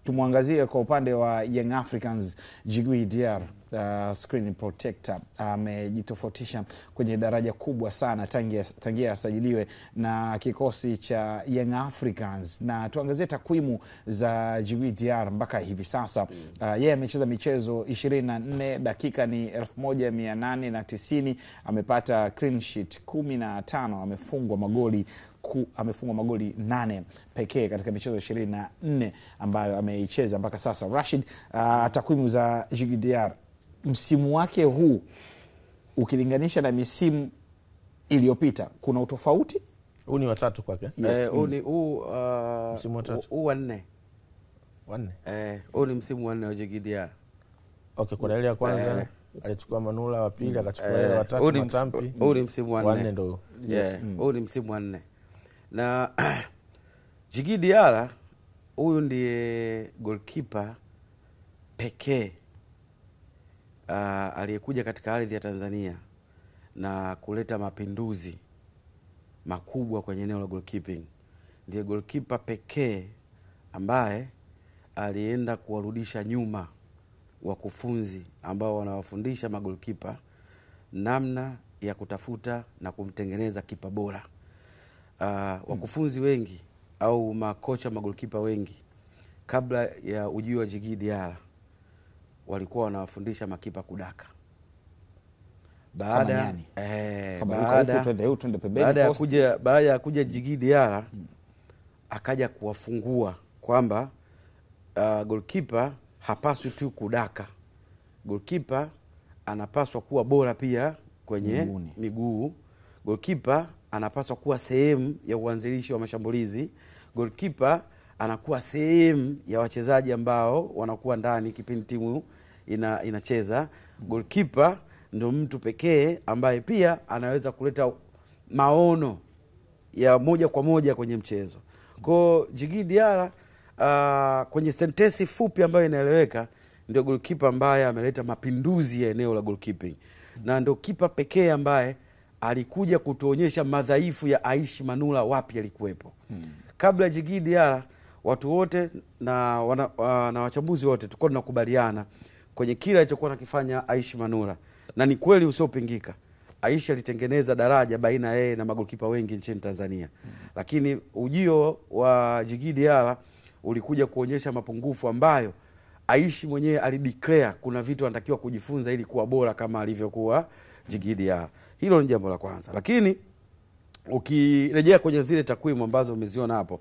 Tumwangazie kwa upande wa Young Africans. Djigui Diarra, screen protector, amejitofautisha kwenye daraja kubwa sana tangia asajiliwe na kikosi cha Young Africans. Na tuangazie takwimu za Djigui Diarra mpaka hivi sasa. Yeye amecheza michezo 24, dakika ni 1890, amepata clean sheet 15, amefungwa magoli 8 pekee katika michezo 24 ambayo ameicheza mpaka sasa. Rashid, takwimu za Djigui Diarra msimu wake huu ukilinganisha na misimu iliyopita, kuna utofauti? Huu ni watatu kwake. Yes. Msimu watatu. Wanne. Huu ni msimu wanne wa Djigui Diarra. Okay, kwa ile ya kwanza alichukua Manula, wa pili akachukua ile wa tatu Matampi. Huu ni msimu wanne ndio. Yes. Huu ni msimu wanne. Na Djigui Diarra huyu ndiye goalkeeper pekee aliyekuja katika ardhi ya Tanzania na kuleta mapinduzi makubwa kwenye eneo la goalkeeping. Ndiye goalkeeper pekee ambaye alienda kuwarudisha nyuma wakufunzi ambao wanawafundisha magolkipa namna ya kutafuta na kumtengeneza kipa bora. Wakufunzi wengi au makocha magolkipa wengi kabla ya ujio wa Djigui Diarra walikuwa wanawafundisha makipa kudaka. Baada ya kuja Djigui Diarra akaja kuwafungua kwamba goalkeeper hapaswi tu kudaka. Goalkeeper anapaswa kuwa bora pia kwenye miguu. Goalkeeper anapaswa kuwa sehemu ya uanzilishi wa mashambulizi. Goalkeeper anakuwa sehemu ya wachezaji ambao wanakuwa ndani kipindi timu inacheza. Goalkeeper ndio mtu pekee ambaye pia anaweza kuleta maono ya moja kwa moja kwenye mchezo. Kwa Djigui Diarra kwenye sentensi fupi ambayo inaeleweka, ndio goalkeeper ambaye ameleta mapinduzi ya eneo la goalkeeping. Na ndio kipa pekee ambaye alikuja kutuonyesha madhaifu ya Aishi Manula wapi alikuwepo. Kabla Djigui Diarra watu wote na wachambuzi wote tulikuwa tunakubaliana kwenye kila alichokuwa nakifanya Aishi Manula. Na ni kweli usiopingika. Aishi alitengeneza daraja baina yeye na magolkipa wengi nchini Tanzania. Lakini ujio wa Djigui Diarra ulikuja kuonyesha mapungufu ambayo Aishi mwenyewe alideclare kuna vitu anatakiwa kujifunza ili kuwa bora kama alivyokuwa Djigui Diarra. Hilo ni jambo la kwanza. Lakini ukirejea kwenye zile takwimu ambazo umeziona hapo,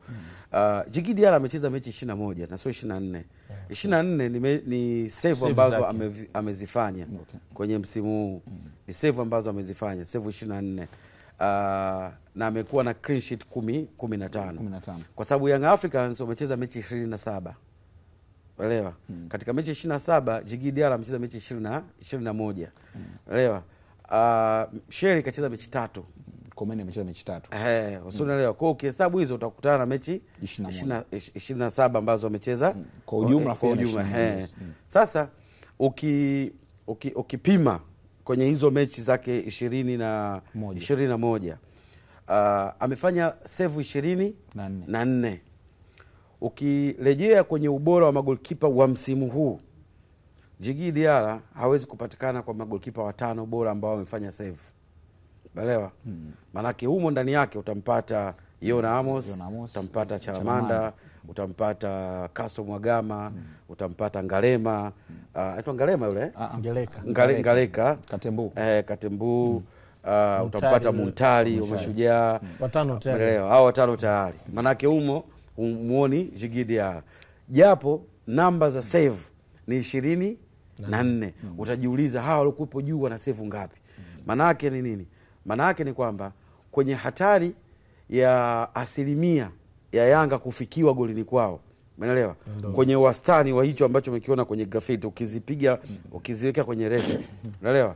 Djigui Diarra amecheza mechi 21 na sio 24. 24 ni save ambazo amezifanya kwenye msimu huu. Ni save ambazo amezifanya, save 24. Na amekuwa na clean sheet 15. Kwa sababu Young Africans wamecheza mechi 27. Elewa. Katika mechi 27 Djigui Diarra amecheza mechi 21. Elewa. Sheri kacheza mechi 3. Komeni amecheza mechi 3. Usielewa. Kwa ukihesabu hizo utakutana na mechi 27 ambazo amecheza kwa ujumla. Sasa ukipima kwenye hizo mechi zake 21 amefanya save 24. Ukirejea kwenye ubora wa magolkipa wa msimu huu, Djigui Diarra hawezi kupatikana kwa magolkipa 5 bora ambao wamefanya save. Umeelewa? Manake humo ndani yake utampata Yona Amos, utampata Chalamanda, utampata Castro Mwagama, utampata Ngalema, anaitwa Ngalema yule? Ngaleka, Katembu, utampata Muntari wa Mashujaa. Watano tayari. Umeelewa? Hao 5 tayari. Manake humo umuoni Djigui Diarra. Japo namba za save ni 24. Utajiuliza hawa walikuwepo juu wana save ngapi? Manake ni nini? Manake ni kwamba kwenye hatari ya asilimia ya Yanga kufikiwa golini kwao, umeelewa? Kwenye wastani wa hicho ambacho umekiona kwenye grafiti, ukiziweka kwenye ratio, umeelewa?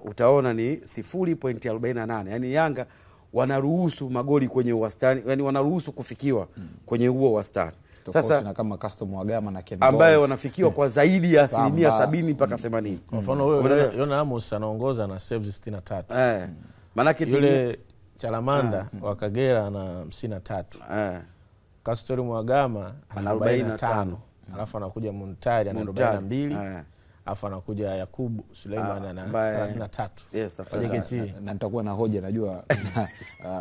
Utaona ni 0.48. Yaani Yanga wanaruhusu magoli kwenye wastani, yani wanaruhusu kufikiwa kwenye huo wastani. Sasa na kama Castro Mwagama na Ken ambaye wanafikiwa kwa zaidi ya asilimia 70 mpaka 80. Kwa mfano wewe Yona Amos anaongoza na saves 63. Manake yule Chalamanda wa Kagera na 53. Kastori Mwagama ana 45, alafu anakuja Muntari ana 42, alafu anakuja Yakubu Suleiman ana 33. Yes, na nitakuwa na hoja najua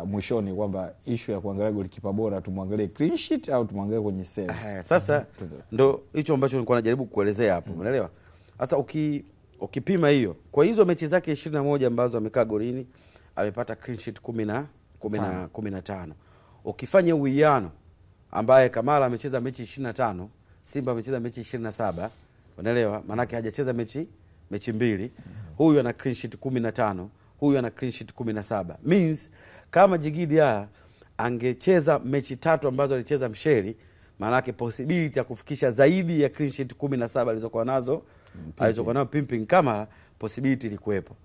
mwishoni kwamba issue ya kuangalia golikipa bora tumwangalie clean sheet au tumwangalie kwenye saves. Sasa ndo hicho ambacho nilikuwa najaribu kuelezea hapo, umeelewa? Sasa ukipima hiyo kwa hizo mechi zake 21 ambazo amekaa golini, amepata clean sheet 15. Ukifanya uwiano ambaye Kamara amecheza mechi 25, Simba amecheza mechi 27, unaelewa? Maana yake hajacheza mechi mbili. Huyu ana clean sheet 15, huyu ana clean sheet 17. Means kama Djigui Diarra angecheza mechi 3 ambazo alicheza Msheri, maana yake possibility ya kufikisha zaidi ya clean sheet 17 alizokuwa nazo Pimping Kamara, possibility ilikuwepo.